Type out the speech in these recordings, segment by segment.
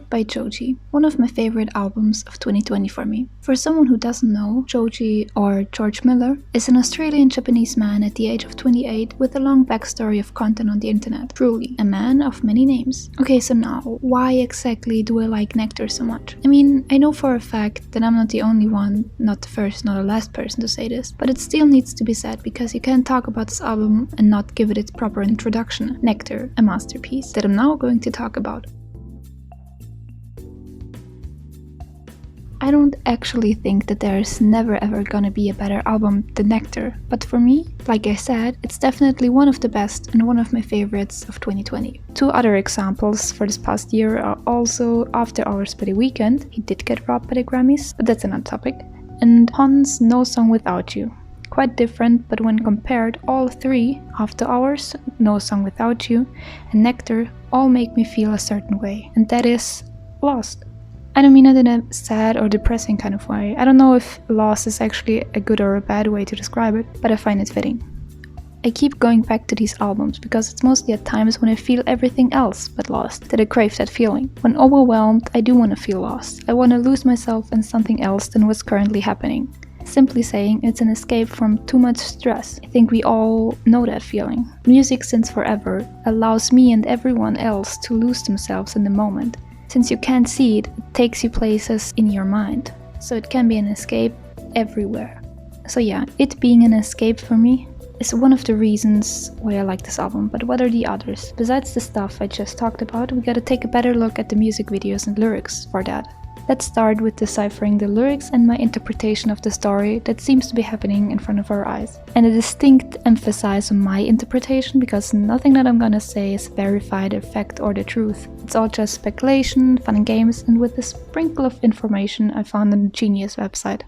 by Joji, one of my favorite albums of 2020 for me. For someone who doesn't know, Joji, or George Miller, is an Australian-Japanese man at the age of 28 with a long backstory of content on the internet. Truly, a man of many names. Okay, so now, why exactly do I like NECTAR so much? I mean, I know for a fact that I'm not the only one, not the first, not the last person to say this, but it still needs to be said because you can't talk about this album and not give it its proper introduction. NECTAR, a masterpiece that I'm now going to talk about. I don't actually think that there's never ever gonna be a better album than NECTAR, but for me, like I said, it's definitely one of the best and one of my favorites of 2020. Two other examples for this past year are also After Hours by The Weeknd, he did get robbed by the Grammys, but that's another topic, and Hon's No Song Without You. Quite different, but when compared, all three, After Hours, No Song Without You, and NECTAR, all make me feel a certain way, and that is lost. I don't mean it in a sad or depressing kind of way. I don't know if lost is actually a good or a bad way to describe it, but I find it fitting. I keep going back to these albums because it's mostly at times when I feel everything else but lost that I crave that feeling. When overwhelmed, I do want to feel lost. I want to lose myself in something else than what's currently happening. Simply saying, it's an escape from too much stress. I think we all know that feeling. Music, since forever, allows me and everyone else to lose themselves in the moment. Since you can't see it, it takes you places in your mind. So it can be an escape everywhere. So yeah, it being an escape for me is one of the reasons why I like this album, but what are the others? Besides the stuff I just talked about, we gotta take a better look at the music videos and lyrics for that. Let's start with deciphering the lyrics and my interpretation of the story that seems to be happening in front of our eyes. And a distinct emphasis on my interpretation because nothing that I'm gonna say is verified, a fact or the truth. It's all just speculation, fun and games, and with a sprinkle of information I found on the Genius website.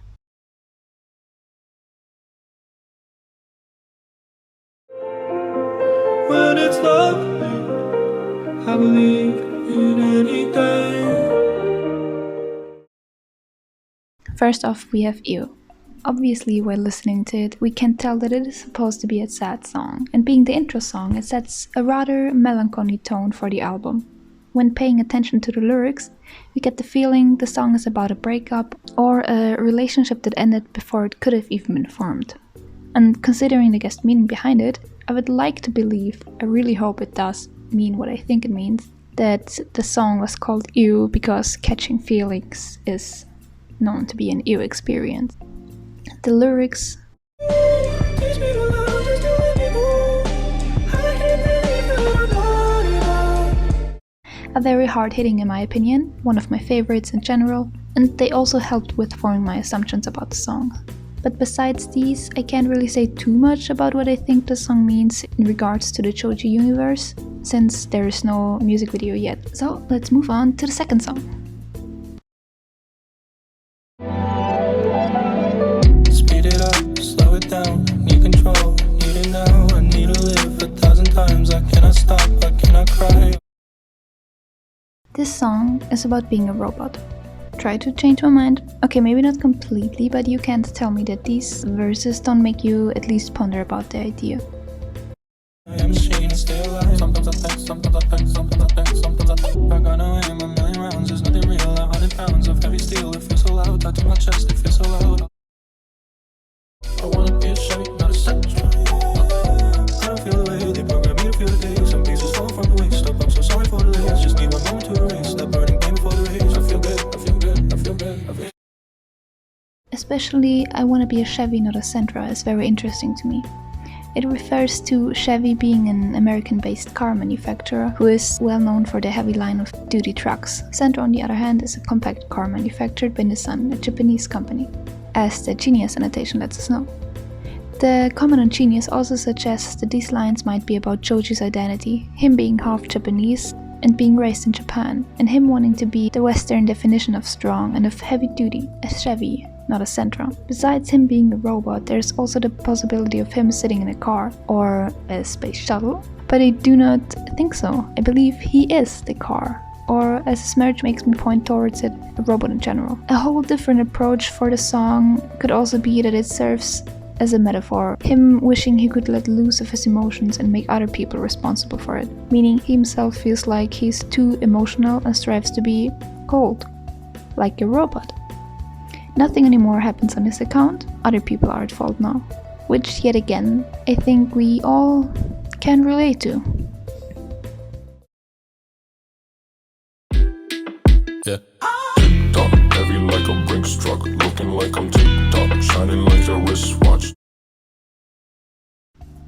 When it's lovely, I believe in anything. First off, we have You. Obviously, while listening to it, we can tell that it is supposed to be a sad song, and being the intro song, it sets a rather melancholy tone for the album. When paying attention to the lyrics, we get the feeling the song is about a breakup or a relationship that ended before it could have even been formed. And considering the guest meaning behind it, I would like to believe, I really hope it does mean what I think it means, that the song was called You because catching feelings is known to be an ew experience. The lyrics are very hard-hitting in my opinion, one of my favorites in general, and they also helped with forming my assumptions about the song. But besides these, I can't really say too much about what I think the song means in regards to the Joji universe, since there is no music video yet. So let's move on to the second song. Slow it down, need control, need it now, I need to live 1,000 times, I cannot stop, I cannot cry. This song is about being a robot. Try to change my mind. Okay, maybe not completely, but you can't tell me that these verses don't make you at least ponder about the idea. I am a machine, stay alive, sometimes I think, sometimes I think, sometimes I think, sometimes I think. I got away in a million rounds, there's nothing real, 100 pounds of heavy steel, it feels so loud, touching my chest, it feels so loud. I wanna be a Chevy, not a Sentra. I don't feel the way they program me to feel the day. Some pieces fall from the waist up. I'm so sorry for the lace. Just need one moment to erase that burning pain before the race. I feel good, I feel good, I feel good, I feel. Especially I wanna be a Chevy, not a Sentra is very interesting to me. It refers to Chevy being an American-based car manufacturer who is well known for their heavy line of duty trucks. Sentra, on the other hand, is a compact car manufactured by Nissan, a Japanese company, as the Genius annotation lets us know. The comment on Genius also suggests that these lines might be about Joji's identity, him being half Japanese and being raised in Japan, and him wanting to be the Western definition of strong and of heavy duty, a Chevy, not a Sentra. Besides him being a robot, there's also the possibility of him sitting in a car or a space shuttle, but I do not think so. I believe he is the car, or as his marriage makes me point towards it, a robot in general. A whole different approach for the song could also be that it serves as a metaphor, him wishing he could let loose of his emotions and make other people responsible for it, meaning he himself feels like he's too emotional and strives to be cold, like a robot. Nothing anymore happens on his account, other people are at fault now, which yet again, I think we all can relate to. Yeah. TikTok, heavy like a Brinks truck, looking like I'm TikTok, shining like a wristwatch.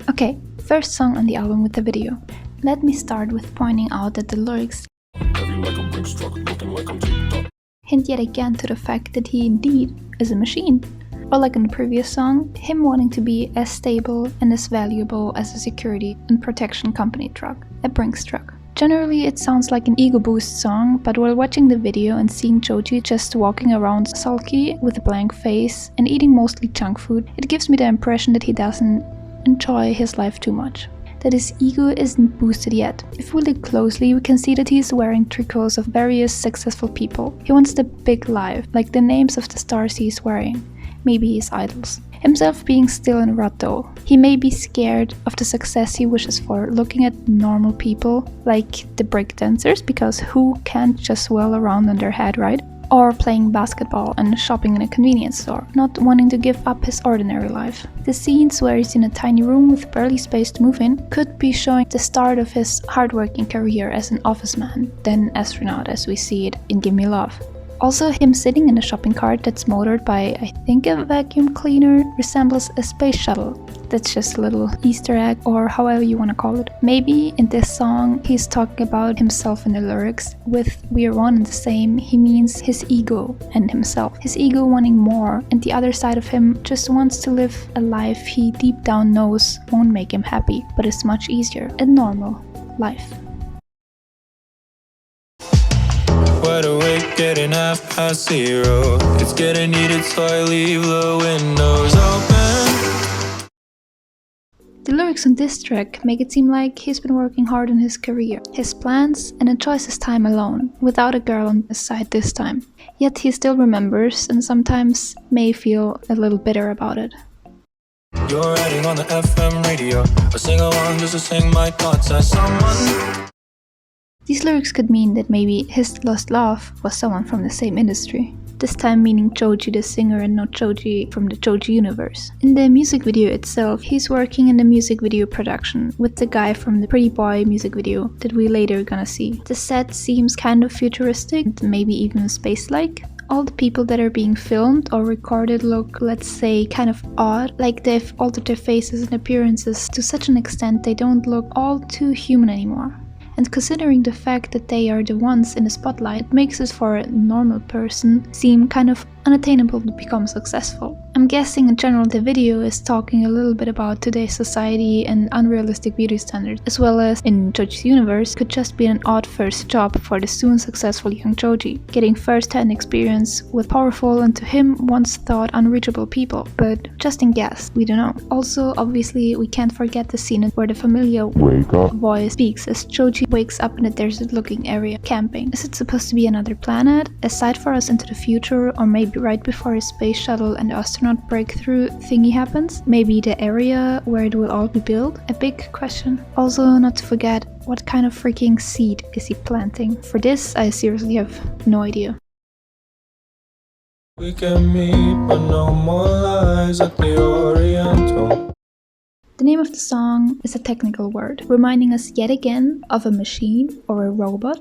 Okay, first song on the album with the video. Let me start with pointing out that the lyrics Heavy like a Brinks truck, looking like I'm TikTok. hint yet again to the fact that he indeed is a machine. Or like in the previous song, him wanting to be as stable and as valuable as a security and protection company truck, a Brinks truck. Generally, it sounds like an ego boost song, but while watching the video and seeing Joji just walking around sulky with a blank face and eating mostly junk food, it gives me the impression that he doesn't enjoy his life too much. That his ego isn't boosted yet. If we look closely, we can see that he's wearing tricots of various successful people. He wants the big life, like the names of the stars he's wearing. Maybe his idols. Himself being still in a rut though. He may be scared of the success he wishes for, looking at normal people, like the breakdancers, because who can't just swirl around on their head, right? Or playing basketball and shopping in a convenience store, not wanting to give up his ordinary life. The scenes where he's in a tiny room with barely space to move in could be showing the start of his hardworking career as an office man, then astronaut as we see it in Gimme Love. Also, him sitting in a shopping cart that's motored by, I think, a vacuum cleaner resembles a space shuttle. That's just a little Easter egg, or however you want to call it. Maybe in this song he's talking about himself in the lyrics. With "we are one and the same," he means his ego and himself. His ego wanting more, and the other side of him just wants to live a life he deep down knows won't make him happy, but is much easier, a normal life. Wide awake, getting 0:30. It's getting heated, so I leave the windows open. The lyrics on this track make it seem like he's been working hard on his career, his plans, and enjoys his time alone, without a girl on his side this time. Yet he still remembers and sometimes may feel a little bitter about it. You're riding on the FM radio. I sing along just to sing my thoughts as someone. These lyrics could mean that maybe his lost love was someone from the same industry. This time meaning Joji the singer and not Joji from the Joji universe. In the music video itself, he's working in the music video production with the guy from the Pretty Boy music video that we later gonna see. The set seems kind of futuristic, maybe even space-like. All the people that are being filmed or recorded look, let's say, kind of odd, like they've altered their faces and appearances to such an extent they don't look all too human anymore. And considering the fact that they are the ones in the spotlight, it makes it for a normal person seem kind of unattainable to become successful. I'm guessing in general the video is talking a little bit about today's society and unrealistic beauty standards, as well as in Joji's universe could just be an odd first job for the soon successful young Joji, getting first-hand experience with powerful and to him once thought unreachable people, but just in guess, we don't know. Also, obviously, we can't forget the scene where the familiar wake up voice speaks as Joji wakes up in a desert-looking area camping. Is it supposed to be another planet, a sight for us into the future, or maybe right before his space shuttle and the astronaut breakthrough thingy happens? Maybe the area where it will all be built? A big question. Also, not to forget, what kind of freaking seed is he planting? For this, I seriously have no idea. We can meet, but no more lies at the Oriental. The name of the song is a technical word, reminding us yet again of a machine or a robot.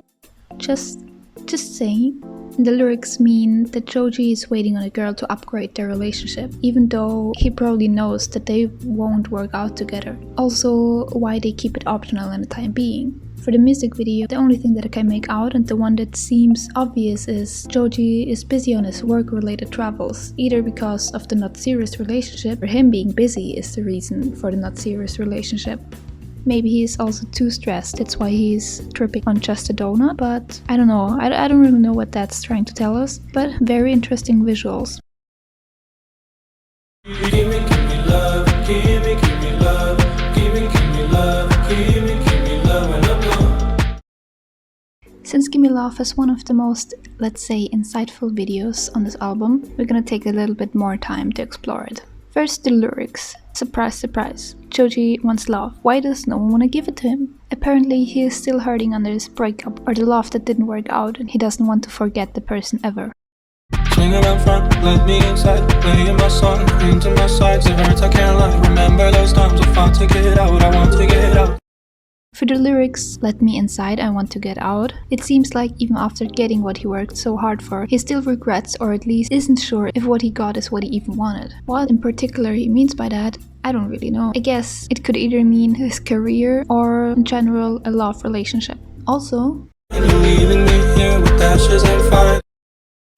Just saying. The lyrics mean that Joji is waiting on a girl to upgrade their relationship, even though he probably knows that they won't work out together. Also, why they keep it optional in the time being. For the music video, the only thing that I can make out and the one that seems obvious is Joji is busy on his work-related travels, either because of the not serious relationship or him being busy is the reason for the not serious relationship. Maybe he's also too stressed, that's why he's tripping on just a donut, but I don't know, I don't really know what that's trying to tell us, but very interesting visuals. Give me love, give me love, give me love, give me love when I'm gone. Since Gimme Love is one of the most, let's say, insightful videos on this album, we're gonna take a little bit more time to explore it. First, the lyrics. Surprise, surprise. Joji wants love. Why does no one want to give it to him? Apparently, he is still hurting under his breakup or the love that didn't work out, and he doesn't want to forget the person ever. Swing around front, let me inside, playing my song, into my sides, it hurts, I can't lie. Remember those times I fought to get out, I want to get out. For the lyrics, let me inside, I want to get out, it seems like even after getting what he worked so hard for, he still regrets or at least isn't sure if what he got is what he even wanted. What in particular he means by that, I don't really know. I guess it could either mean his career or in general a love relationship. Also, And you're leaving me here with ashes and fire.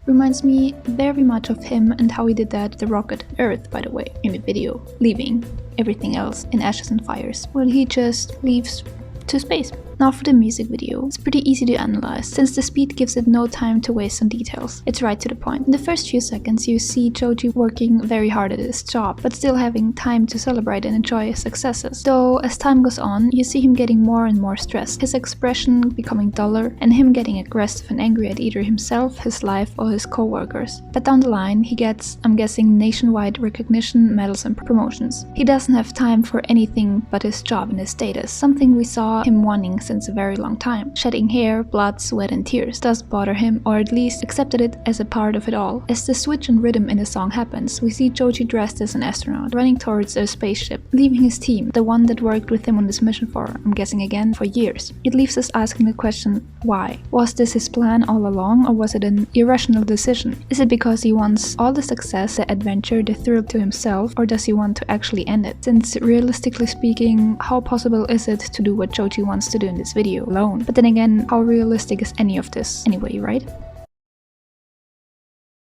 Reminds me very much of him and how he did that the rocket Earth, by the way, in the video, leaving everything else in ashes and fires. Well, he just leaves to space. Now for the music video. It's pretty easy to analyze, since the speed gives it no time to waste on details. It's right to the point. In the first few seconds you see Joji working very hard at his job, but still having time to celebrate and enjoy his successes. Though as time goes on, you see him getting more and more stressed, his expression becoming duller, and him getting aggressive and angry at either himself, his life, or his co-workers. But down the line, he gets, I'm guessing, nationwide recognition, medals and promotions. He doesn't have time for anything but his job and his status, something we saw him wanting since a very long time. Shedding hair, blood, sweat and tears does bother him, or at least accepted it as a part of it all. As the switch in rhythm in the song happens, we see Joji dressed as an astronaut, running towards a spaceship, leaving his team, the one that worked with him on this mission for, I'm guessing again, for years. It leaves us asking the question, why? Was this his plan all along, or was it an irrational decision? Is it because he wants all the success, the adventure, the thrill to himself, or does he want to actually end it? Since realistically speaking, how possible is it to do what Joji wants to do in this video alone? But then again, how realistic is any of this anyway, right?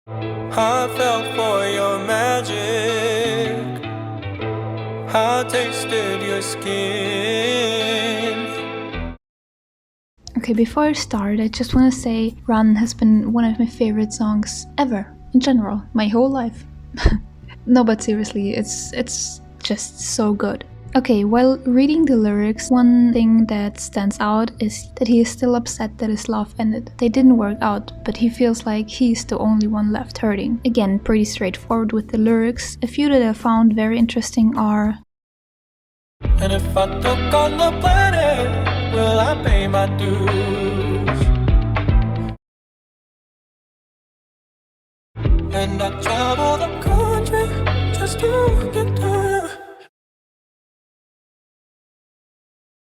I fell for your magic, I tasted your skin. Okay, before I start, I just want to say Run has been one of my favorite songs ever, in general, my whole life. No, but seriously, it's just so good. Okay, while reading the lyrics, one thing that stands out is that he is still upset that his love ended. They didn't work out, but he feels like he's the only one left hurting. Again, pretty straightforward with the lyrics. A few that I found very interesting are: And if I took on the planet, will I pay my dues? And I travel the country just to get to you.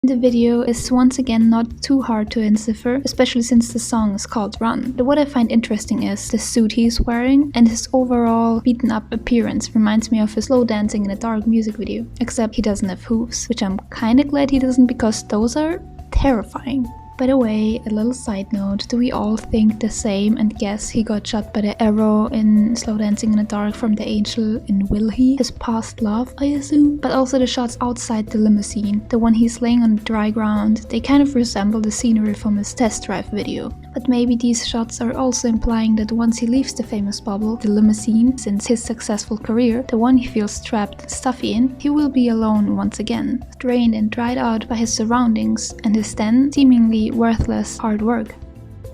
The video is once again not too hard to decipher, especially since the song is called Run. But what I find interesting is the suit he's wearing, and his overall beaten up appearance reminds me of his slow dancing in a dark music video. Except he doesn't have hooves, which I'm kinda glad he doesn't, because those are terrifying. By the way, a little side note, do we all think the same and guess he got shot by the arrow in Slow Dancing in the Dark from the angel in Will He? His past love, I assume? But also the shots outside the limousine, the one he's laying on the dry ground, they kind of resemble the scenery from his test drive video. But maybe these shots are also implying that once he leaves the famous bubble, the limousine, since his successful career, the one he feels trapped and stuffy in, he will be alone once again, drained and dried out by his surroundings and his then seemingly worthless hard work.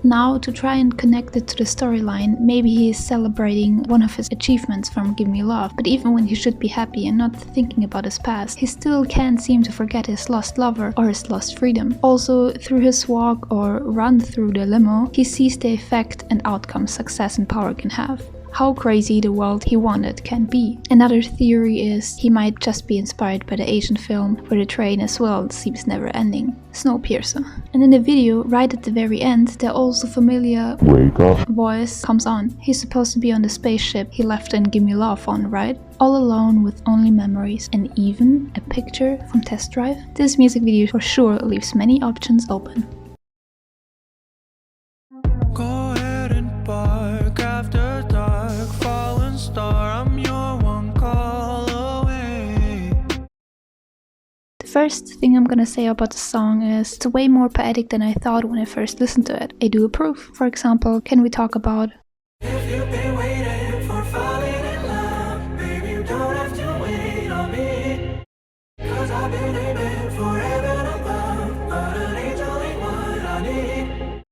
Now, to try and connect it to the storyline, maybe he is celebrating one of his achievements from Give Me Love, but even when he should be happy and not thinking about his past, he still can't seem to forget his lost lover or his lost freedom. Also, through his walk or run through the limo, he sees the effect and outcome success and power can have. How crazy the world he wanted can be. Another theory is he might just be inspired by the Asian film where the train as well seems never ending, Snowpiercer. And in the video, right at the very end, the also familiar "Wake up" voice comes on. He's supposed to be on the spaceship he left and Give Me Love on, right? All alone with only memories and even a picture from test drive. This music video for sure leaves many options open. Go ahead and bark after dark, fallen star, I'm your one call away. The first thing I'm gonna say about the song is it's way more poetic than I thought when I first listened to it. I do approve. For example, can we talk about If you've been waiting for falling in love, baby, you don't have to wait on me. 'Cause I've been aiming for heaven above, but an angel ain't what I need.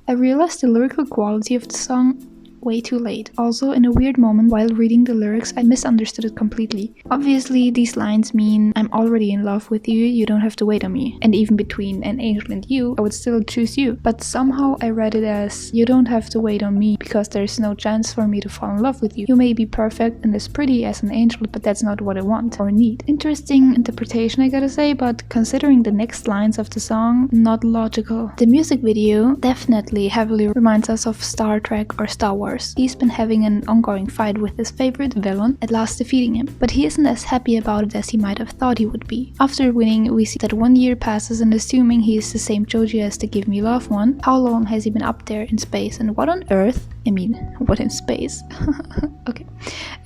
I realized the lyrical quality of the song way too late. Also, in a weird moment while reading the lyrics, I misunderstood it completely. Obviously, these lines mean I'm already in love with you, you don't have to wait on me. And even between an angel and you, I would still choose you. But somehow I read it as you don't have to wait on me because there's no chance for me to fall in love with you. You may be perfect and as pretty as an angel, but that's not what I want or need. Interesting interpretation, I gotta say, but considering the next lines of the song, not logical. The music video definitely heavily reminds us of Star Trek or Star Wars. He's been having an ongoing fight with his favorite villain, at last defeating him, but he isn't as happy about it as he might have thought he would be. After winning, we see that 1 year passes, and assuming he is the same Joji as the Give Me Love one, how long has he been up there in space, and what on earth, I mean, what in space? Okay.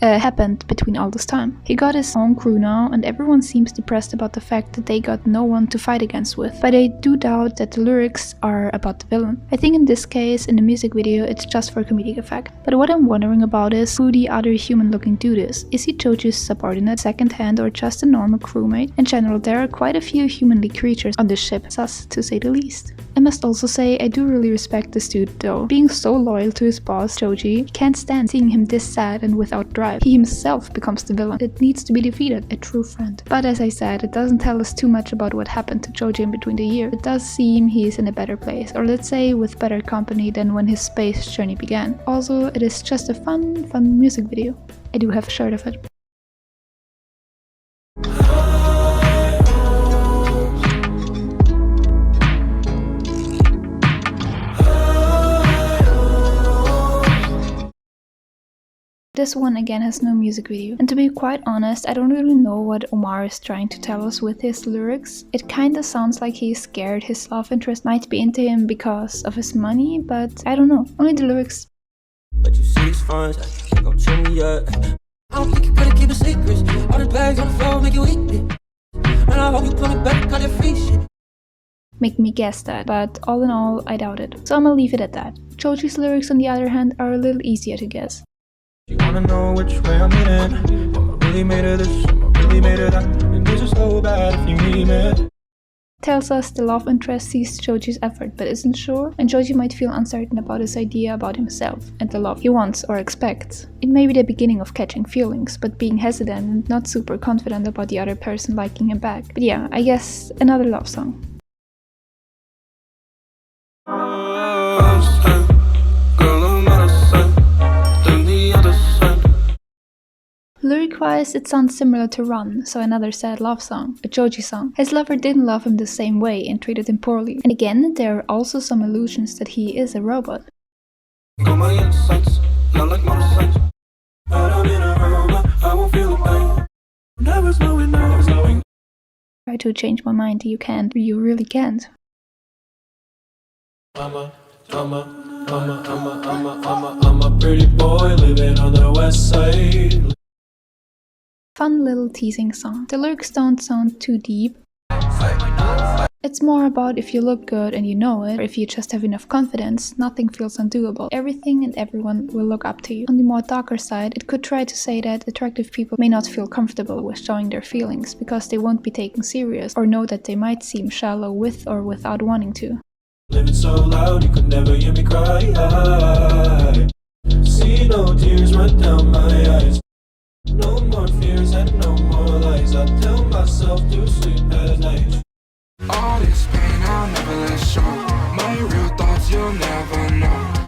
Happened between all this time. He got his own crew now, and everyone seems depressed about the fact that they got no one to fight against with. But I do doubt that the lyrics are about the villain. I think in this case, in the music video, it's just for comedic effect. But what I'm wondering about is who the other human-looking dude is. Is he Joji's subordinate, second hand, or just a normal crewmate? In general, there are quite a few humanly creatures on this ship, sus to say the least. I must also say, I do really respect this dude though. Being so loyal to his boss, Joji, can't stand seeing him this sad and without drive. He himself becomes the villain that needs to be defeated, a true friend. But as I said, it doesn't tell us too much about what happened to Joji in between the years. It does seem he is in a better place, or let's say with better company than when his space journey began. Also, it is just a fun music video. I do have a shirt of it. This one again has no music video, and to be quite honest, I don't really know what Omar is trying to tell us with his lyrics. It kinda sounds like he's scared his love interest might be into him because of his money, but I don't know. Only the lyrics. But you see these funds, I gon' chill me up. I don't think you better keep a secret. All the bags on the floor make you eat it. And I hope you put it back, cut it free shit. Make me guess that, but all in all, I doubt it. So I'ma leave it at that. Joji's lyrics on the other hand are a little easier to guess. You wanna know which way I'm leaning? Am I really made of this? Am I really made of that? And this is so bad if you mean it. Tells us the love interest sees Joji's effort but isn't sure, and Joji might feel uncertain about his idea about himself and the love he wants or expects. It may be the beginning of catching feelings, but being hesitant and not super confident about the other person liking him back. But yeah, I guess another love song. Lyric-wise, it sounds similar to Run, so another sad love song, a Joji song. His lover didn't love him the same way and treated him poorly. And again, there are also some illusions that he is a robot. Got my insights, not like motorcycles. But I'm in a hurry, I won't feel the pain. Never knowing, never knowing. Try to change my mind, you can't, you really can't. I'm a pretty boy living on the west side. Fun little teasing song. The lyrics don't sound too deep. It's more about if you look good and you know it, or if you just have enough confidence, nothing feels undoable. Everything and everyone will look up to you. On the more darker side, it could try to say that attractive people may not feel comfortable with showing their feelings because they won't be taken serious, or know that they might seem shallow with or without wanting to. Living so loud you could never hear me cry. See no tears run down my eyes. No more fears and no more lies. I tell myself to sleep at night. All this pain I'll never let show. My real thoughts you'll never know.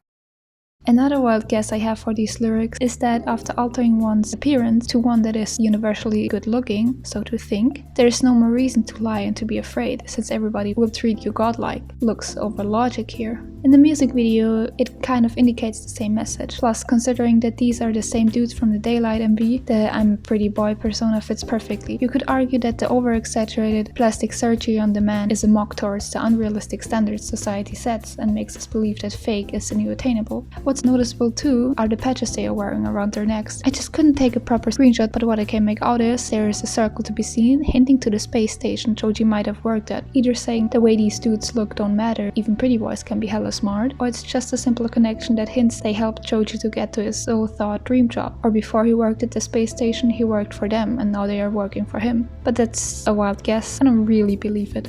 Another wild guess I have for these lyrics is that after altering one's appearance to one that is universally good looking, so to think, there is no more reason to lie and to be afraid, since everybody will treat you godlike. Looks over logic here. In the music video, it kind of indicates the same message. Plus, considering that these are the same dudes from the Daylight MV, the I'm a pretty boy persona fits perfectly. You could argue that the over-exaggerated plastic surgery on the man is a mock towards the unrealistic standards society sets and makes us believe that fake is the new attainable. What's noticeable too are the patches they are wearing around their necks. I just couldn't take a proper screenshot, but what I can make out is there is a circle to be seen, hinting to the space station Joji might have worked at, either saying the way these dudes look don't matter, even pretty boys can be hella smart, or it's just a simple connection that hints they helped Joji to get to his so-thought dream job, or before he worked at the space station he worked for them and now they are working for him. But that's a wild guess, I don't really believe it.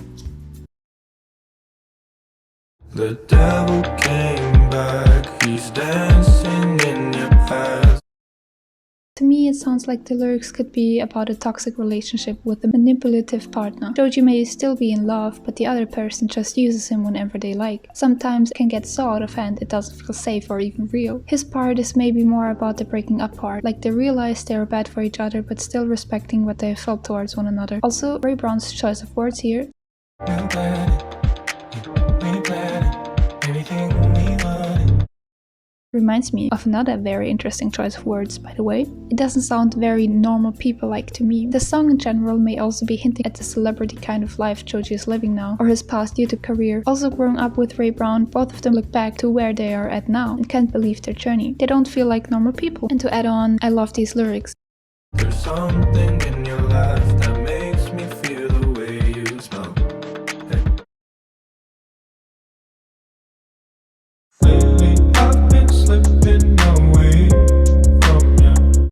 The devil came back, he's dancing in To me, it sounds like the lyrics could be about a toxic relationship with a manipulative partner. Joji may still be in love, but the other person just uses him whenever they like. Sometimes it can get so out of hand it doesn't feel safe or even real. His part is maybe more about the breaking up part, like they realize they are bad for each other but still respecting what they have felt towards one another. Also, Ray Brown's choice of words here. Reminds me of another very interesting choice of words, by the way. It doesn't sound very normal people-like to me. The song in general may also be hinting at the celebrity kind of life Joji is living now, or his past YouTube career. Also, growing up with Ray Brown, both of them look back to where they are at now and can't believe their journey. They don't feel like normal people. And to add on, I love these lyrics. There's something in your life that makes me feel the way you smell. Lately I've been slipping away from you.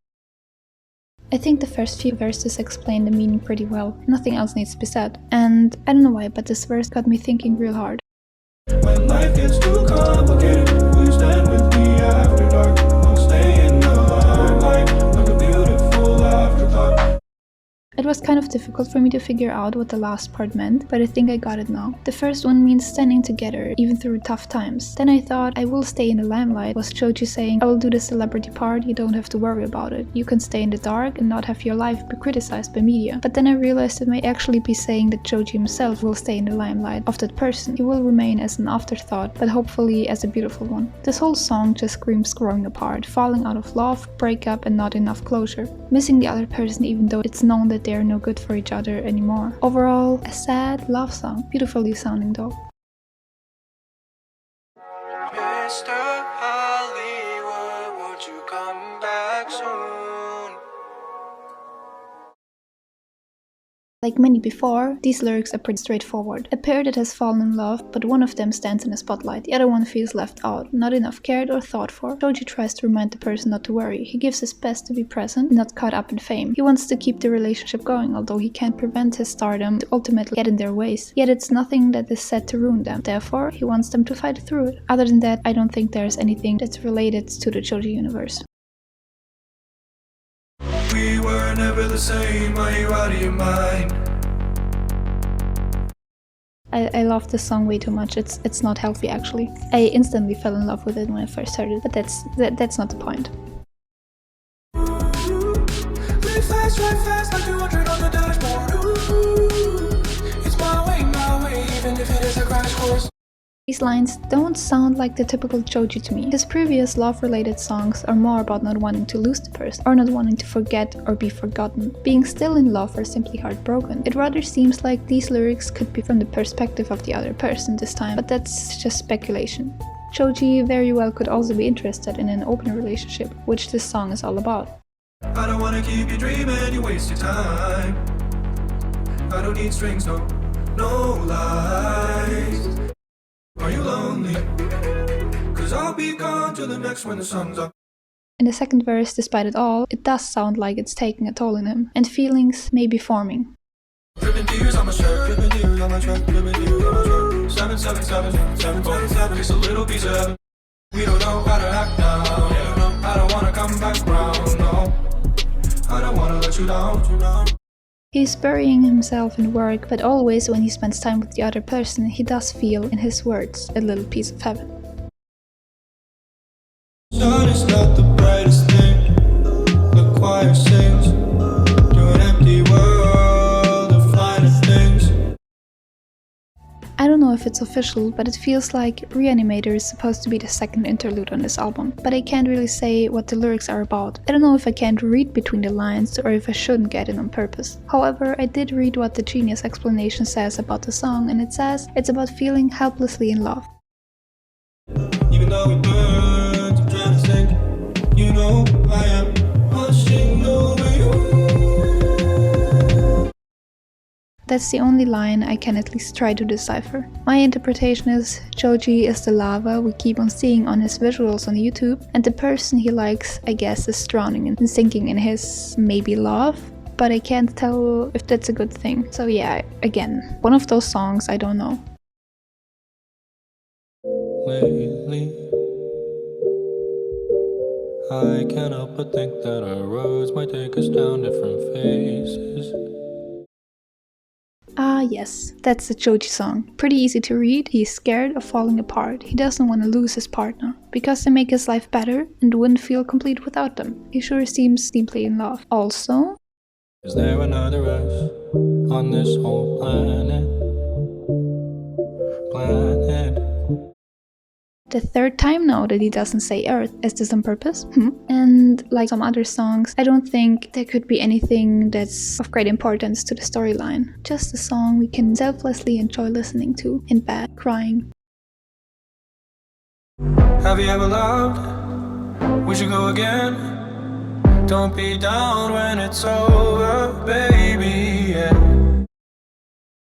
I think the first few verses explain the meaning pretty well. Nothing else needs to be said. And I don't know why, but this verse got me thinking real hard. When life gets too complicated, will you stand with me after dark? I'll stay in the limelight like a beautiful afterthought. It was kind of difficult for me to figure out what the last part meant, but I think I got it now. The first one means standing together, even through tough times. Then I thought, I will stay in the limelight, was Joji saying, I will do the celebrity part, you don't have to worry about it. You can stay in the dark and not have your life be criticized by media. But then I realized it may actually be saying that Joji himself will stay in the limelight of that person. He will remain as an afterthought, but hopefully as a beautiful one. This whole song just screams growing apart, falling out of love, breakup and not enough closure. Missing the other person even though it's known that they are no good for each other anymore. Overall, a sad love song, beautifully sounding though. Mr. Hollywood, won't you come back soon? Like many before, these lyrics are pretty straightforward. A pair that has fallen in love, but one of them stands in the spotlight, the other one feels left out, not enough cared or thought for. Joji tries to remind the person not to worry. He gives his best to be present, not caught up in fame. He wants to keep the relationship going, although he can't prevent his stardom to ultimately get in their ways. Yet it's nothing that is said to ruin them. Therefore, he wants them to fight through it. Other than that, I don't think there's anything that's related to the Joji universe. We were never the same, are you out of your mind? I love this song way too much. It's not healthy actually. I instantly fell in love with it when I first heard it, but that's not the point. Live fast, drive fast, like 200 on the dashboard. Ooh, it's my way, even if it is a crash course. These lines don't sound like the typical Joji to me. His previous love-related songs are more about not wanting to lose the person, or not wanting to forget or be forgotten, being still in love or simply heartbroken. It rather seems like these lyrics could be from the perspective of the other person this time, but that's just speculation. Joji very well could also be interested in an open relationship, which this song is all about. I don't wanna keep you dreaming, you waste your time. I don't need strings, no lies. Are you lonely? Cause I'll be gone till the next when the sun's up. In the second verse, despite it all, it does sound like it's taking a toll on him, and feelings may be forming. Dripping tears on my shirt, dripping tears on my truck, dripping tears on my truck. 777, 747, it's a little piece of heaven. We don't know how to act now, yeah. I don't wanna come back round, no. I don't wanna let you down. He's burying himself in work, but always when he spends time with the other person, he does feel, in his words, a little piece of heaven. Sun is not the brightest thing, the choir sings to an empty world of finer things. I don't know if it's official, but it feels like Reanimator is supposed to be the second interlude on this album, but I can't really say what the lyrics are about. I don't know if I can't read between the lines or if I shouldn't get it on purpose. However, I did read what the Genius explanation says about the song, and it says it's about feeling helplessly in love. Even though we burn to try to sink, you know I am washing over you. That's the only line I can at least try to decipher. My interpretation is Joji is the lava we keep on seeing on his visuals on YouTube, and the person he likes, I guess, is drowning and sinking in his maybe love, but I can't tell if that's a good thing. So yeah, again, one of those songs I don't know. Lately, I can't help but think that our roads might take us down different phases. Ah yes, that's the Joji song. Pretty easy to read. He's scared of falling apart. He doesn't want to lose his partner, because they make his life better and wouldn't feel complete without them. He sure seems deeply in love. Also, is there another us on this whole planet? the third time now that he doesn't say Earth. Is this on purpose? And like some other songs, I don't think there could be anything that's of great importance to the storyline. Just a song we can selflessly enjoy listening to in bed, crying. Have you ever loved? We should go again. Don't be down when it's over, baby, yeah.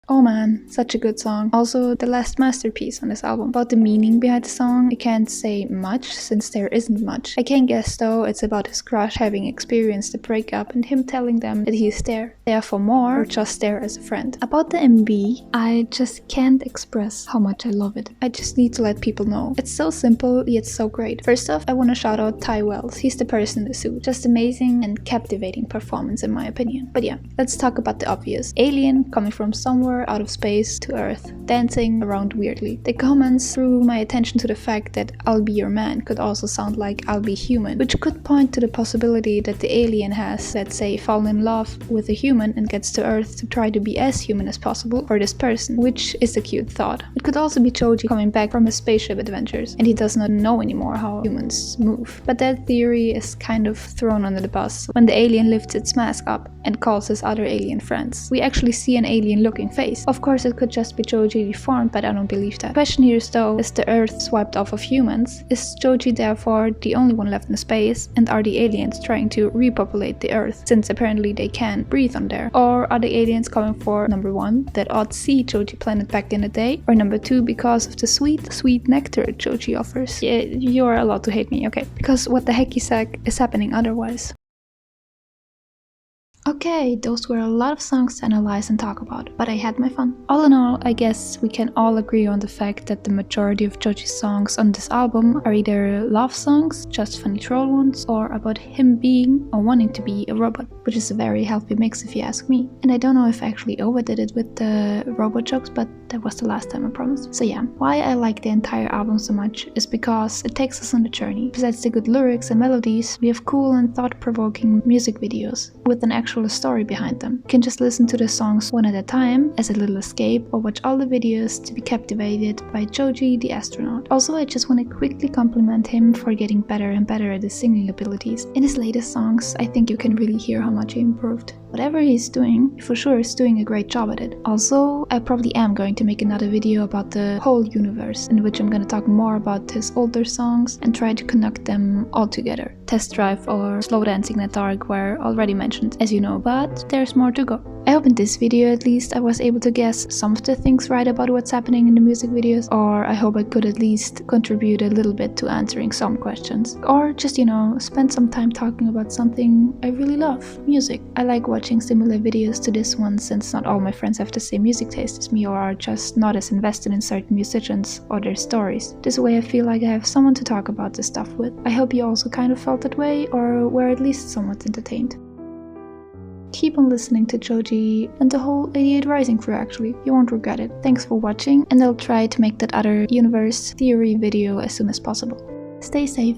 Oh man, such a good song. Also, the last masterpiece on this album. About the meaning behind the song, I can't say much since there isn't much. I can guess though it's about his crush having experienced the breakup and him telling them that he's there for more, or just there as a friend. About the MV, I just can't express how much I love it. I just need to let people know. It's so simple, yet so great. First off, I want to shout out Ty Wells. He's the person in the suit. Just amazing and captivating performance in my opinion. But yeah, let's talk about the obvious. Alien coming from somewhere out of space to Earth, dancing around weirdly. The comments drew my attention to the fact that I'll be your man could also sound like I'll be human, which could point to the possibility that the alien has, let's say, fallen in love with a human and gets to Earth to try to be as human as possible for this person, which is a cute thought. It could also be Joji coming back from his spaceship adventures and he does not know anymore how humans move. But that theory is kind of thrown under the bus when the alien lifts its mask up and calls his other alien friends. We actually see an alien looking face. Of course it could just be Joji deformed, but I don't believe that. The question here is though, is the Earth swiped off of humans? Is Joji therefore the only one left in space? And are the aliens trying to repopulate the Earth, since apparently they can't breathe on there? Or are the aliens coming for number 1, that odd sea Joji planet back in the day? Or number 2, because of the sweet nectar Joji offers? Yeah, you're allowed to hate me, okay. Because what the hecky sack is happening otherwise? Okay, those were a lot of songs to analyze and talk about, but I had my fun. All in all, I guess we can all agree on the fact that the majority of Joji's songs on this album are either love songs, just funny troll ones, or about him being or wanting to be a robot, which is a very healthy mix if you ask me. And I don't know if I actually overdid it with the robot jokes, but that was the last time I promise. So yeah, why I like the entire album so much is because it takes us on a journey. Besides the good lyrics and melodies, we have cool and thought-provoking music videos with an actual story behind them. You can just listen to the songs one at a time as a little escape, or watch all the videos to be captivated by Joji the astronaut. Also, I just want to quickly compliment him for getting better and better at his singing abilities. In his latest songs, I think you can really hear how much he improved. Whatever he's doing, he for sure is doing a great job at it. Also, I probably am going to make another video about the whole universe, in which I'm going to talk more about his older songs and try to connect them all together. Test Drive or Slow Dancing in the Dark were already mentioned, as you know, but there's more to go. I hope in this video at least I was able to guess some of the things right about what's happening in the music videos, or I hope I could at least contribute a little bit to answering some questions. Or just, you know, spend some time talking about something I really love, music. I like watching similar videos to this one since not all my friends have the same music taste as me or are just not as invested in certain musicians or their stories. This way I feel like I have someone to talk about this stuff with. I hope you also kind of felt that way or were at least somewhat entertained. Keep on listening to Joji and the whole 88 Rising crew actually, you won't regret it. Thanks for watching, and I'll try to make that other universe theory video as soon as possible. Stay safe.